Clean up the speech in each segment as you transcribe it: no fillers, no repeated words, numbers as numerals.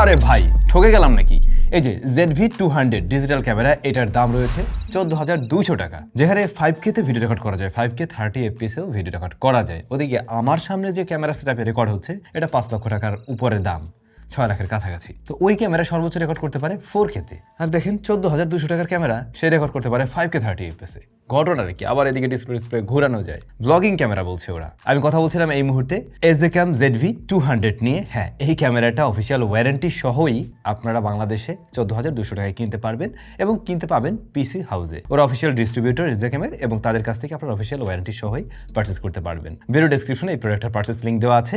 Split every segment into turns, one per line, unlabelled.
আরে ভাই ঠকে গেলাম নাকি? এই যে ZV-200 ডিজিটাল ক্যামেরা, এটার দাম রয়েছে 14,200 টাকা, যেখানে 5K তে ভিডিও রেকর্ড করা যায়, 5K 30 FPS এও ভিডিও রেকর্ড করা যায়। ওদিকে আমার সামনে যে ক্যামেরা সেটআপে রেকর্ড হচ্ছে এটা 5 লক্ষ টাকার উপরে দাম, 6 লাখের কাছাকাছি। তো ওই ক্যামেরা সর্বোচ্চ রেকর্ড করতে পারে 4K তে, আর দেখেন 14,200 টাকার ক্যামেরা সে রেকর্ড করতে পারে 5K 30 FPS এ। ঘটনাটা কি? আবার এদিকে ডিসপ্লে ঘোরানো যায়, ব্লগিং ক্যামেরা বলছে ওরা। আমি কথা বলছিলাম এই মুহূর্তে Ezecam ZV-200 নিয়ে। হ্যাঁ, এই ক্যামেরাটা অফিসিয়াল ওয়ারেন্টি সহই আপনারা বাংলাদেশে 14,200 টাকায় কিনতে পারবেন এবং কিনতে পাবেন পিসি হাউসে। ওরা অফিসিয়াল ডিস্ট্রিবিউটর Ezecam এর, এবং তাদের কাছ থেকে আপনারা অফিসিয়াল ওয়ারেন্টি সহই পারচেস করতে পারবেন। ভিডিও ডেসক্রিপশনে এই প্রোডাক্টের পারচেস লিঙ্ক দেওয়া আছে,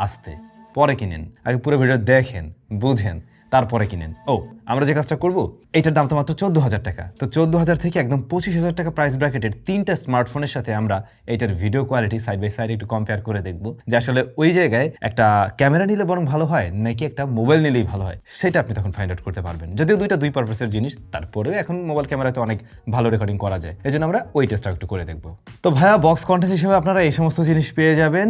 আসতে পরে কিনেন, আগে পুরো ভিডিও দেখেন, বুঝেন, তারপরে কিনেন। ও, আমরা যে কাজটা করবো, এটার দাম তো মাত্র 14,000 টাকা। তো 14,000 থেকে একদম 25,000 টাকা প্রাইস ব্র্যাকেটের 3টা স্মার্টফোনের সাথে আমরা এটার video quality side by side একটু কম্পেয়ার করে দেখবো, যে আসলে ওই জায়গায় একটা ক্যামেরা নিলে বরং ভালো হয় নাকি একটা মোবাইল নিলেই ভালো হয়, সেটা আপনি তখন ফাইন্ড আউট করতে পারবেন। যদিও দুই পারপাসের জিনিস, তারপরেও এখন মোবাইল ক্যামেরাতে অনেক ভালো রেকর্ডিং করা যায়, এই জন্য আমরা ওই টেস্টটা একটু করে দেখবো। তো ভাইয়া, বক্স কন্টেন্ট হিসেবে আপনারা এই সমস্ত জিনিস পেয়ে যাবেন।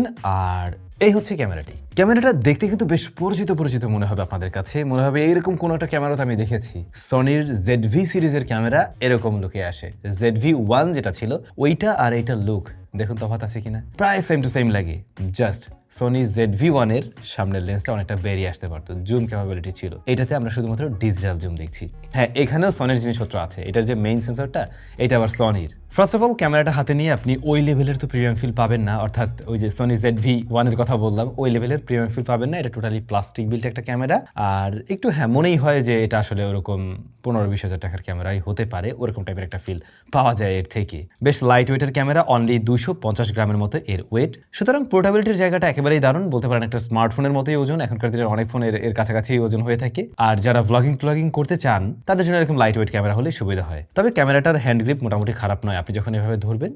আর এই হচ্ছে ক্যামেরাটি। ক্যামেরাটা দেখতে কিন্তু বেশ পরিচিত মনে হবে আপনাদের কাছে, মনে হবে এরকম কোনো একটা ক্যামেরা তো আমি দেখেছি। সনির ZV সিরিজের ক্যামেরা এরকম লুকে আসে। ZV-1 যেটা ছিল ওইটা আর এইটার লুক দেখুন তফাৎ আছে কিনা, প্রায় সেম টু সেম লাগে। জাস্ট সনি ZV-1 এর সামনের লেন্সটা অনেকটা বেরিয়ে আসতে পারতো, জুম ক্যাপাবিলিটি ছিল। এটাতে আমরা শুধুমাত্র ডিজিটাল জুম দেখছি। হ্যাঁ, এখানেও সনির জিনিসপত্র আছে, এটার যে মেইন সেন্সরটা এটা আবার সনির। ফার্স্ট অফ অল, ক্যামেরাটা হাতে নিয়ে আপনি ওই লেভেলের তো প্রিমিয়াম ফিল পাবেন না, অর্থাৎ ওই যে সনি ZV-1 এর কথা বললাম, ওই লেভেলের প্রিমিয়াম ফিল পাবেন না। এটা টোটালি প্লাস্টিক বিল্ট একটা ক্যামেরা, আর একটু হ্যাঁ মনেই হয় যে এটা আসলে ওরকম 15-20 হাজার টাকার ক্যামেরাই হতে পারে, ওরকম টাইপের একটা ফিল পাওয়া যায় এর থেকে। বেশ লাইট ওয়েটের ক্যামেরা, অনলি 250 গ্রামের মতো এর ওয়েট, সুতরাং পোর্টেবিলিটির জায়গাটা একেবারেই দারুণ, বলতে পারেন একটা স্মার্টফোনের মতোই ওজন। এখনকার দিনের অনেক ফোন এর কাছাকাছি ওজন হয়ে থাকে, আর যারা ব্লগিং করতে চান তাদের জন্য এরকম লাইট ওয়েট ক্যামেরা হলে সুবিধা হয়। তবে ক্যামেরাটার হ্যান্ড গ্রিপ মোটামুটি খারাপ নয়, আপনি যখন এভাবে ধরবেন,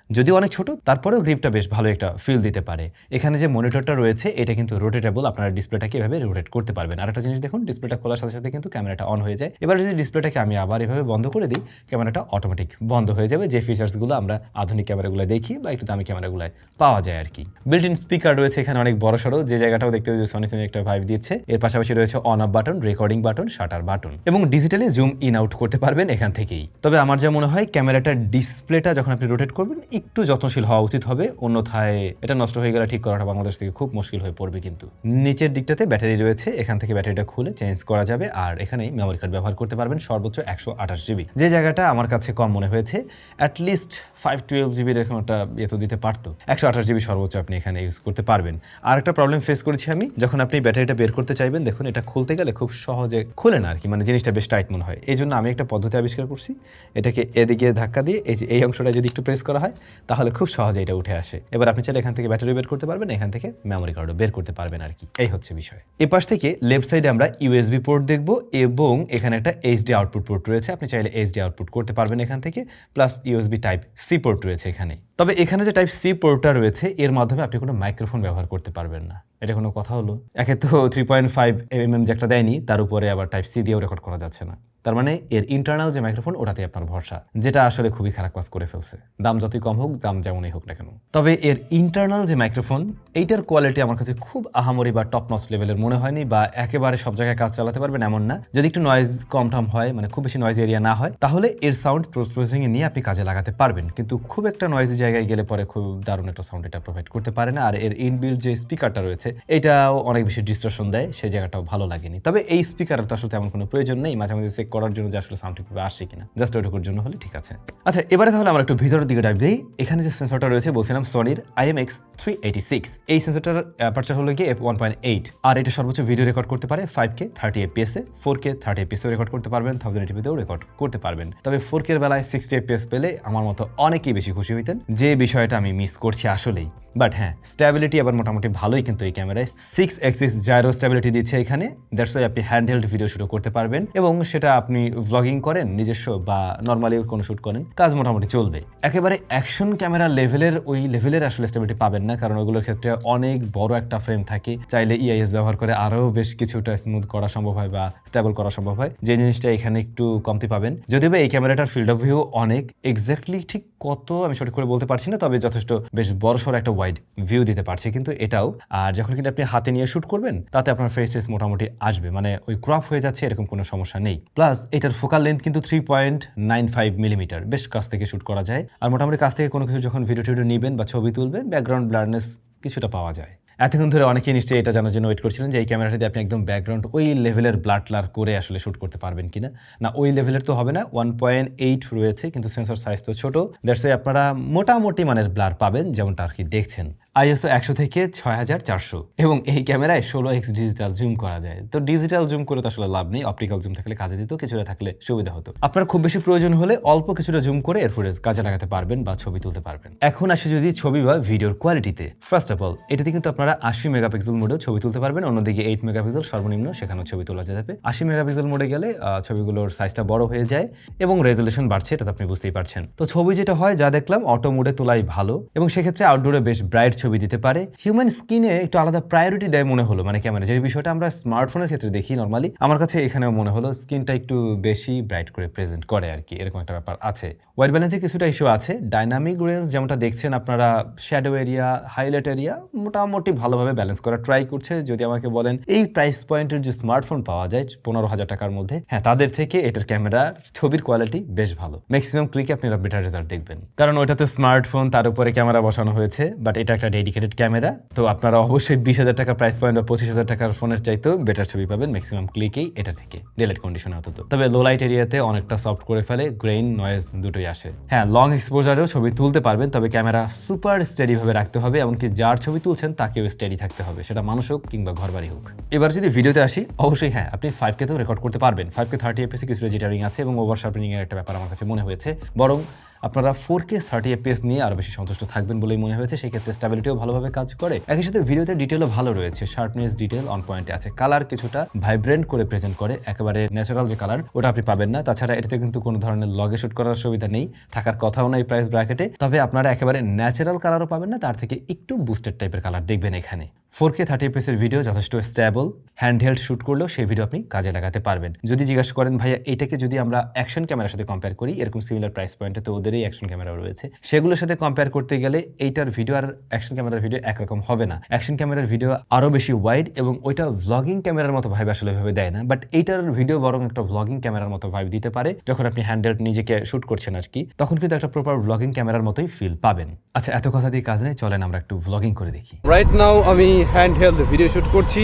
যদিও অনেক ছোট তারপরেও গ্রিপটা বেশ ভালো একটা ফিল দিতে পারে। এখানে যে মনিটরটা রয়েছে এটা কিন্তু রোটেটেবল, আপনারা ডিসপ্লেটাকে এভাবে রোটেট করতে পারবেন। আর একটা জিনিস দেখুন, ডিসপ্লেটা খোলার সাথে সাথে কিন্তু ক্যামেরাটা অন হয়ে যায়। এবার যদি ডিসপ্লেটাকে আমি আবার এভাবে বন্ধ করে দিই, ক্যামেরাটা অটোমেটিক বন্ধ হয়ে যাবে, যে ফিচার্সগুলো আমরা আধুনিক ক্যামেরাগুলো দেখি বা একটু দামি ক্যামেরাগুলোয় পাওয়া যায় আর কি। বিল্ট ইন স্পিকার রয়েছে এখানে অনেক বড় সড়ো, যে জায়গাটাও দেখতে সনি একটা ভাইব দিচ্ছে। এর পাশাপাশি রয়েছে on of button, recording button, shutter button, এবং ডিজিটালি জুম ইন আউট করতে পারবেন এখান থেকেই। তবে আমার যা মনে হয়, ক্যামেরাটার ডিসপ্লেটা যখন আপনি রোটেট করবেন একটু যত্নশীল হওয়া উচিত হবে, অন্যথায় এটা নষ্ট হয়ে গেলে ঠিক করাটা বাংলাদেশ থেকে খুব মুশকিল হয়ে পড়বে। কিন্তু নিচের দিকটাতে ব্যাটারি রয়েছে, এখান থেকে ব্যাটারিটা খুলে চেঞ্জ করা যাবে, আর এখানেই মেমোরি কার্ড ব্যবহার করতে পারবেন সর্বোচ্চ 128 জিবি, যে জায়গাটা আমার কাছে কম মনে হয়েছে। অ্যাটলিস্ট 512 জিবি এরকম একটা ইয়ে তো দিতে পারতো, 128 জিবি সর্বোচ্চ আপনি এখানে ইউজ করতে পারবেন। আর একটা প্রবলেম ফেস করেছি আমি, যখন আপনি ব্যাটারিটা বের করতে চাইবেন, দেখুন এটা খুলতে গেলে খুব সহজে খুলে না আর কি, মানে জিনিসটা বেশ টাইট মনে হয়। এই জন্য আমি একটা পদ্ধতি আবিষ্কার করছি, এটাকে এদিকে ধাক্কা দিয়ে এই যে এই অংশটা যদি একটু প্রেস করা হয়, তাহলে খুব সহজে এটা উঠে আসে। এবার আপনি চাইলে এখান থেকে ব্যাটারি বের করতে পারবেন, এখান থেকে মেমোরি কার্ডও বের করতে পারবেন আর কি। এই হচ্ছে বিষয়। এই পাশ থেকে লেফট সাইডে আমরা USB পোর্ট দেখব, এবং এখানে একটা HD আউটপুট পোর্ট রয়েছে, আপনি চাইলে HD আউটপুট করতে পারবেন এখান থেকে, plus USB type C port রয়েছে এখানে। তবে এখানে যে টাইপ C পোর্টটা রয়েছে, এর মাধ্যমে আপনি কোনো মাইক্রোফোন ব্যবহার করতে পারবেন না। এটা কোনো কথা হলো? একে তো 3.5 mm যে একটা দেয়নি, তার উপরে আবার টাইপ C দিয়েও রেকর্ড করা যাচ্ছে না। তার মানে এর ইন্টারনাল যে মাইক্রোফোন, ওটাতে আপনার ভরসা, যেটা আসলে খুবই খারাপ কাজ করে ফেলছে, দাম যতই কম হোক, দাম যেমনই হোক না কেন। তবে এর ইন্টারনাল যে মাইক্রোফোন, এইটার কোয়ালিটি আমার কাছে খুব আহামরি বা টপ নচ লেভেলের মনে হয়নি, বা একেবারে সব জায়গায় কাজ চালাতে পারবেন এমন না। যদি একটু নয়েজ কম টম হয়, মানে খুব বেশি নয়েজ এরিয়া না হয়, তাহলে এর সাউন্ড পোস্ট প্রসেসিং এ নিয়ে আপনি কাজে লাগাতে পারবেন। কিন্তু খুব একটা নয়েজি জায়গায় গেলে পরে খুব দারুণ একটা সাউন্ড এটা প্রোভাইড করতে পারে না। আর এর ইনবিল্ট যে স্পিকারটা রয়েছে, এটাও অনেক বেশি ডিস্টরশন দেয়, সেই জায়গাটাও ভালো লাগেনি। তবে এই স্পিকারের তো আসলে তেমন কোনো প্রয়োজন নেই, মাঝে মাঝে চেক করার জন্য যে আসলে সাউন্ড ঠিকভাবে আসছে কিনা, জাস্ট ওইটুকুর জন্য হলে ঠিক আছে। আচ্ছা, এবারে তাহলে আমরা একটু ভিতরের দিকে ডাইভ দিই। এখানে যে সেন্সরটা রয়েছে, বলছিলাম সনির IMX386, এই সেন্সরটার অ্যাপারচার হলো গিয়ে f1.8, আর এটা সর্বোচ্চ ভিডিও রেকর্ড করতে পারে 5K 30 FPS এ, 4K 30 FPS এও রেকর্ড করতে পারবেন, 1080p তেও রেকর্ড করতে পারবেন। তবে 4K এর বেলায় 60 FPS পেলে আমার মতো অনেকেই বেশি খুশি হইতেন, যে বিষয়টা আমি মিস করছি আসলেই। বাট হ্যাঁ, স্ট্যাবিলিটি আবার মোটামুটি ভালোই, কিন্তু এই ক্যামেরায় 6 অ্যাক্সিস জাইরো স্ট্যাবিলিটি দিচ্ছে এখানে। দ্যাটস ওয়াই আপনি হ্যান্ডহেল্ড ভিডিও শুট করতে পারবেন, এবং সেটা আপনি ব্লগিং করেন নিজস্ব বা নর্মালি কোনো শুট করেন, কাজ মোটামুটি চলবে। একেবারে অ্যাকশন ক্যামেরা লেভেলের ওই লেভেলের আসলে স্ট্যাবিলিটি পাবেন না, কারণ ওইগুলোর ক্ষেত্রে অনেক বড় একটা ফ্রেম থাকে, চাইলে EIS ব্যবহার করে আরও বেশ কিছুটা স্মুথ করা সম্ভব হয় বা স্টেবল করা সম্ভব হয়, যে জিনিসটা এখানে একটু কমতি পাবেন। যদিও বা এই ক্যামেরাটার ফিল্ড অফ ভিউ অনেক, এক্স্যাক্টলি ঠিক কত আমি সঠিক করে বলতে পারছি না, তবে যথেষ্ট বেশ বড়সড় একটা ওয়াইড ভিউ দিতে পারছে কিন্তু এটাও। আর যখন যখন কিন্তু আপনি হাতে নিয়ে শ্যুট করবেন তাতে আপনার ফেসেস মোটামুটি আসবে, মানে ওই ক্রপ হয়ে যাচ্ছে এরকম কোনো সমস্যা নেই। প্লাস এটার ফোকাল লেন্থ কিন্তু 3.95 মিলিমিটার, বেশ কাছ থেকে শ্যুট করা যায়। আর মোটামুটি কাছ থেকে কোনো কিছু যখন ভিডিও টিডিও নেবেন বা ছবি তুলবেন, ব্যাকগ্রাউন্ড ব্লারনেস কিছুটা পাওয়া যায়। এতক্ষণ ধরে অনেকেই নিশ্চয়ই এটা জানার জন্য ওয়েট করছিলেন যে এই ক্যামেরাটা দিয়ে আপনি একদম ব্যাকগ্রাউন্ড ওই লেভেলের ব্লার করে আসলে শ্যুট করতে পারবেন কিনা। না, ওই লেভেলের তো হবে না, 1.8 রয়েছে, কিন্তু সেন্সর সাইজ তো ছোট, দ্যাটস ওয়াই আপনারা মোটামুটি মানের ব্লার পাবেন যেমনটা আর কি দেখছেন। ISO 100 থেকে 6400 এবং এই ক্যামেরায় 16x ডিজিটাল জুম করা যায়। তো ডিজিটাল জুম করে তো আসলে লাভ নেই, অপটিক্যাল জুম থাকলে কাজে দিত, কিছুটা থাকলে সুবিধা হতো। আপনার খুব বেশি প্রয়োজন হলে অল্প কিছুটা জুম করে এর ফুটেজ কাজে লাগাতে পারবেন বা ছবি তুলতে পারবেন। এখন আসে যদি ছবি বা ভিডিওর কোয়ালিটিতে, ফার্স্ট অফ অল এটাতে কিন্তু আপনারা 80 মেগাপিক্সেল মোডেও ছবি তুলতে পারবেন, অন্যদিকে 8 মেগাপিক্সেল সর্বনিম্ন সেখানেও ছবি তোলা যাবে। 80 মেগাপিক্সেল মোডে গেলে ছবিগুলোর সাইজটা বড় হয়ে যায় এবং রেজলিউশন বাড়ছে, এটা আপনি বুঝতেই পারছেন। তো ছবি যেটা হয় যা দেখলাম অটো মোডে তোলাই ভালো এবং সেক্ষেত্রে আউটডোরে বেশ ব্রাইট ছবি দিতে পারে। হিউম্যান স্কিনে একটু আলাদা প্রায়োরিটি দেয় মনে হলো, মানে ক্যামেরা যে বিষয়টা আমরা স্মার্টফোনের ক্ষেত্রে দেখি নর্মালি, আমার কাছে এখানেও মনে হলো স্কিনটা একটু বেশি ব্রাইট করে প্রেজেন্ট করে আর কি, এরকম একটা ব্যাপার আছে। হোয়াইট ব্যালেন্সে কিছুটা ইস্যু আছে। ডাইনামিক রেঞ্জ যেমনটা দেখছেন আপনারা, শ্যাডো এরিয়া, হাইলাইট এরিয়া মোটামুটি ভালোভাবে ব্যালেন্স করা ট্রাই করছে। যদি আমাকে বলেন এই প্রাইস পয়েন্টের যে স্মার্টফোন পাওয়া যায় 15,000 টাকার মধ্যে, হ্যাঁ তাদের থেকে এটার ক্যামেরার ছবির কোয়ালিটি বেশ ভালো। ম্যাক্সিমাম ক্লিকে আপনারা বেটার রেজাল্ট দেখবেন, কারণ ওইটাতে স্মার্টফোন তার উপরে ক্যামেরা বসানো হয়েছে, বাট এটা একটা ডেডিকেটেড ক্যামেরা। তো আপনারা অবশ্যই 20,000 টাকার প্রাইস পয়েন্ট বা 25,000 টাকার ফোনের চাইতেও বেটার ছবি পাবেন ম্যাক্সিমাম ক্লিকেই এটা থেকে, ডেলাইট কন্ডিশনে অন্তত। তবে লো লাইট এরিয়াতে অনেকটা সফট করে ফেলে, গ্রেইন নয়েজ দুটোই আসে। হ্যাঁ, লং এক্সপোজারেও ছবি তুলতে পারবেন, তবে ক্যামেরা সুপার স্টেডি ভাবে রাখতে হবে, এমনকি যার ছবি তুলছেন তাকেও স্টেডি থাকতে হবে, সেটা মানুষ হোক কিংবা ঘরবাড়ি হোক। এবার যদি ভিডিওতে আসি, অবশ্যই হ্যাঁ আপনি 5K তেও রেকর্ড করতে পারবেন। 5K 30 fps কিছুটা জিটারিং আছে এবং ওভার শার্পেনিং এর একটা ব্যাপার আমার কাছে মনে হয়েছে, বরং আপনারা 4K 30 fps নিয়ে আরো বেশি সন্তুষ্ট থাকবেন বলেই মনে হয়েছে। সেই ক্ষেত্রে স্টেবিলিটিও ভালোভাবে কাজ করে, একই সাথে ভিডিওতে ডিটেলও ভালো রয়েছে, শার্পনেস ডিটেল অন পয়েন্টে আছে, কালার কিছুটা ভাইব্রেন্ট করে প্রেজেন্ট করে, একেবারে ন্যাচারাল যে কালার ওটা আপনি পাবেন না। তাছাড়া এটাতে কিন্তু কোনো ধরনের লগে শুট করার সুবিধা নেই, থাকার কথাও নাই প্রাইস ব্র্যাকেটে। তবে আপনারা একেবারে ন্যাচারাল কালারও পাবেন না, তার থেকে একটু বুস্টেড টাইপের কালার দেখবেন এখানে। 4K 30 fps এর ভিডিও যথেষ্ট স্টেবল, হ্যান্ডহেল্ড শুট করলেও সেই ভিডিও আপনি কাজে লাগাতে পারবেন। যদি জিজ্ঞাসা করেন ভাইয়া এটাকে যদি আমরা অ্যাকশন ক্যামেরার সাথে কম্পেয়ার করি, এরকম সিমিলার প্রাইস পয়েন্টে তো ওদেরই অ্যাকশন ক্যামেরা রয়েছে, সেগুলোর সাথে কম্পেয়ার করতে গেলে এইটার ভিডিও আর অ্যাকশন ক্যামেরার ভিডিও একরকম হবে না। অ্যাকশন ক্যামেরার ভিডিও আরো বেশি ওয়াইড এবং ওইটা ভ্লগিং ক্যামেরার মতো ভাইব আসলে ভাবে দেয় না, বাট এইটার ভিডিও বরং একটা ভ্লগিং ক্যামেরার মতো ভাইব দিতে পারে। যখন আপনি হ্যান্ডহেল্ড নিজেকে শুট করছেন আর কি, তখন কিন্তু একটা প্রপার ভ্লগিং ক্যামেরার মতোই ফিল পাবেন। আচ্ছা, এত কথা দিয়ে কাজ নেই, চলেন আমরা একটু ভ্লগিং করে দেখি।
রাইট নাও আমি হ্যান্ডহেল্ড ভিডিও শুট করছি,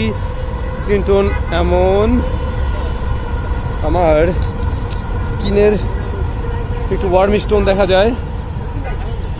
স্ক্রিন টোন এমন, আমার স্কিনের একটু ওয়ার্মিশ টোন দেখা যায়,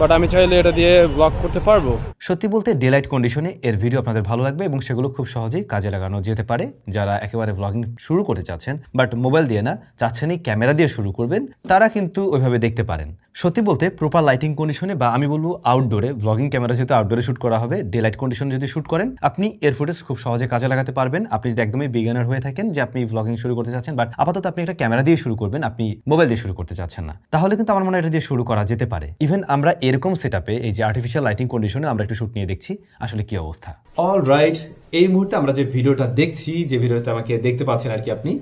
বাট আমি চাইলে এটা দিয়ে ব্লগ করতে পারবো।
সত্যি বলতে ডেলাইট কন্ডিশনে এর ভিডিও আপনাদের ভালো লাগবে এবং সেগুলো খুব সহজেই কাজে লাগানো যেতে পারে। যারা একেবারে ব্লগিং শুরু করতে চাচ্ছেন বাট মোবাইল দিয়ে না, চাচ্ছেন এই ক্যামেরা দিয়ে শুরু করবেন, তারা কিন্তু ওইভাবে দেখতে পারেন। সত্যি বলতে প্রপার লাইটিং কন্ডিশনে বা আমি বলবো আউটডোরে, ব্লগিং ক্যামেরা যেহেতু আউটডোরে শুট করা হবে, ডেলাইট কন্ডিশনে যদি শুট করেন আপনি এর ফুটেজ খুব সহজে কাজে লাগাতে পারবেন। আপনি যদি একদমই বিগিনার হয়ে থাকেন যে আপনি ব্লগিং শুরু করতে চাচ্ছেন বাট আপাতত আপনি একটা ক্যামেরা দিয়ে শুরু করবেন, আপনি মোবাইল দিয়ে শুরু করতে চাচ্ছেন না, তাহলে কিন্তু আমার মনে হয় এটা দিয়ে শুরু করা যেতে পারে। ইভেন আমরা এরকম সেটআপে এই যে আর্টিফিশিয়াল লাইটিং কন্ডিশনে আমরা একটু শুট নিয়ে দেখছি আসলে কি অবস্থা। অলরাইট, এই মুহূর্তে আমরা যে ভিডিওটা দেখছি, যে ভিডিওতে আমাকে দেখতে পাচ্ছেন আর কি আপনি,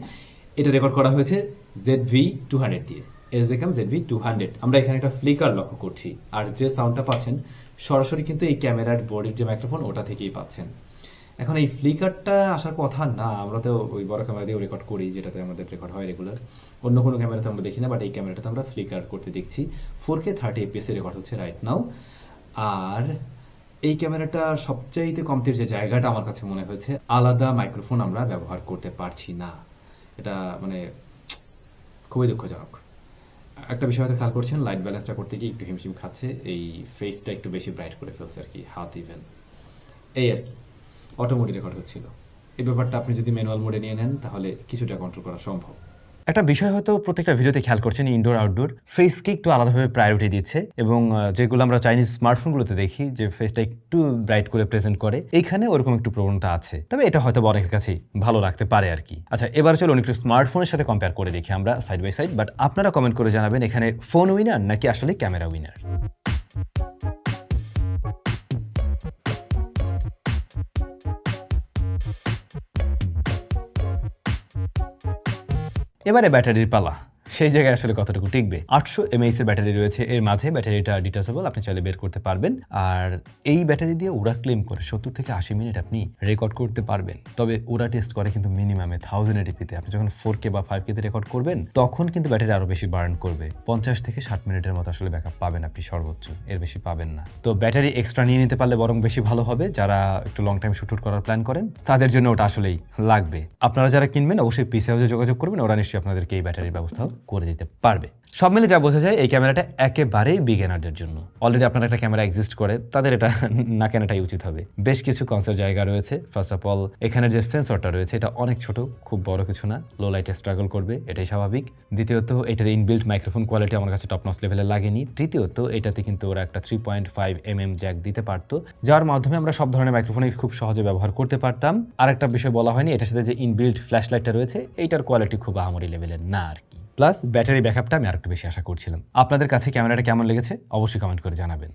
এটা রেকর্ড করা হয়েছে ZV-200 দিয়ে, এসডিক্যাম ZV-200। আমরা এখানে একটা ফ্লিকার লক্ষ্য করছি, আর যে সাউন্ডটা পাচ্ছেন সরাসরি কিন্তু এই ক্যামেরার বডির যে মাইক্রোফোন ওটা থেকেই পাচ্ছেন। এখন এই ফ্লিকারটা আসার কথা না, আমরা তো ওই বড় ক্যামেরা দিয়েও রেকর্ড করি, যেটাতে আমাদের রেকর্ড হয় রেগুলার, অন্য কোনো ক্যামেরাতে আমরা দেখি না, বাট এই ক্যামেরাটাতে আমরা ফ্লিকার করতে দেখছি। 4K 30 fps এ রেকর্ড হচ্ছে রাইট নাও। আর এই ক্যামেরাটা সবচাইতে কমতির যে জায়গাটা আমার কাছে মনে হয়েছে, আলাদা মাইক্রোফোন আমরা ব্যবহার করতে পারছি না, এটা মানে খুবই দুঃখজনক। একটা বিষয় হয়তো খেয়াল করছেন, লাইট ব্যালেন্সটা করতে গিয়ে একটু হিমশিম খাচ্ছে, এই ফেসটা একটু বেশি ব্রাইট করে ফেলছে আর কি, হাত ইভেন এই আর কি। অটো মোডে রেকর্ড হচ্ছিল, এই ব্যাপারটা আপনি যদি ম্যানুয়াল মোডে নিয়ে নেন তাহলে কিছুটা কন্ট্রোল করা সম্ভব। একটা বিষয় হয়তো প্রত্যেকটা ভিডিওতে খেয়াল করছেন, ইনডোর আউটডোর ফেসকে একটু আলাদাভাবে প্রায়োরিটি দিচ্ছে এবং যেগুলো আমরা চাইনিজ স্মার্টফোনগুলোতে দেখি যে ফেসটা একটু ব্রাইট করে প্রেজেন্ট করে, এইখানে ওরকম একটু প্রবণতা আছে, তবে এটা হয়তো অনেকের কাছেই ভালো লাগতে পারে আর কি। আচ্ছা, এবার চলো একটু স্মার্টফোনের সাথে কম্পেয়ার করে দেখি আমরা সাইড বাই সাইড, বাট আপনারা কমেন্ট করে জানাবেন এখানে ফোন উইনার নাকি আসলে ক্যামেরা উইনার। এবারে ব্যাটারির পালা। সেই জায়গায় আসলে কতটুকু টিকবে। 800 mAh এর ব্যাটারি রয়েছে এর মাঝে, ব্যাটারিটা ডিটাচেবল, আপনি চাইলে বের করতে পারবেন। আর এই ব্যাটারি দিয়ে ওরা ক্লেম করে 70 থেকে 80 মিনিট আপনি রেকর্ড করতে পারবেন। তবে ওরা টেস্ট করে কিন্তু মিনিমামে 1080p-তে। আপনি যখন 4K বা 5K-তে রেকর্ড করবেন তখন কিন্তু ব্যাটারি আরো বেশি বার্ন করবে। 50 থেকে 60 মিনিটের মতো আসলে ব্যাকআপ পাবেন আপনি সর্বোচ্চ, এর বেশি পাবেন না। তো ব্যাটারি এক্সট্রা নিয়ে নিতে পারলে বরং বেশি ভালো হবে। যারা একটু লং টাইম শুট করার প্ল্যান করেন তাদের জন্য ওটা আসলেই লাগবে। আপনারা যারা কিনবেন অবশ্যই পিসি হাউসে যোগাযোগ করবেন, ওরা নিশ্চয়ই আপনাদেরকে এই ব্যাটারির ব্যবস্থাও করে দিতে পারবে। সব মিলে যা বোঝা যায় এই ক্যামেরাটা একেবারেই বিগিনারদের জন্য। অলরেডি আপনার একটা ক্যামেরা এক্সিস্ট করে তাদের এটা না কেনাটাই উচিত হবে। বেশ কিছু কনসার্ট জায়গা রয়েছে। ফার্স্ট অফ অল এখানে যে সেন্সরটা রয়েছে এটা অনেক ছোট, খুব বড় কিছু না, লো লাইটে স্ট্রাগল করবে, এটাই স্বাভাবিক। দ্বিতীয়ত এটার ইনবিল্ট মাইক্রোফোন কোয়ালিটি আমার কাছে টপ নচ লেভেলে লাগেনি। তৃতীয়ত এটাতে কিন্তু ওরা একটা 3.5 mm জ্যাক দিতে পারতো, যার মাধ্যমে আমরা সব ধরনের মাইক্রোফোনে খুব সহজে ব্যবহার করতে পারতাম। আর একটা বিষয় বলা হয়নি, এটার সাথে যে ইনবিল্ট ফ্ল্যাশ লাইটটা রয়েছে এইটার কোয়ালিটি খুব আহামরি লেভেলের না আর কি। প্লাস ব্যাটারি ব্যাকআপটা আমি আরেকটু বেশি আশা করছিলাম। আপনাদের কাছে ক্যামেরাটা কেমন লেগেছে অবশ্যই কমেন্ট করে জানাবেন।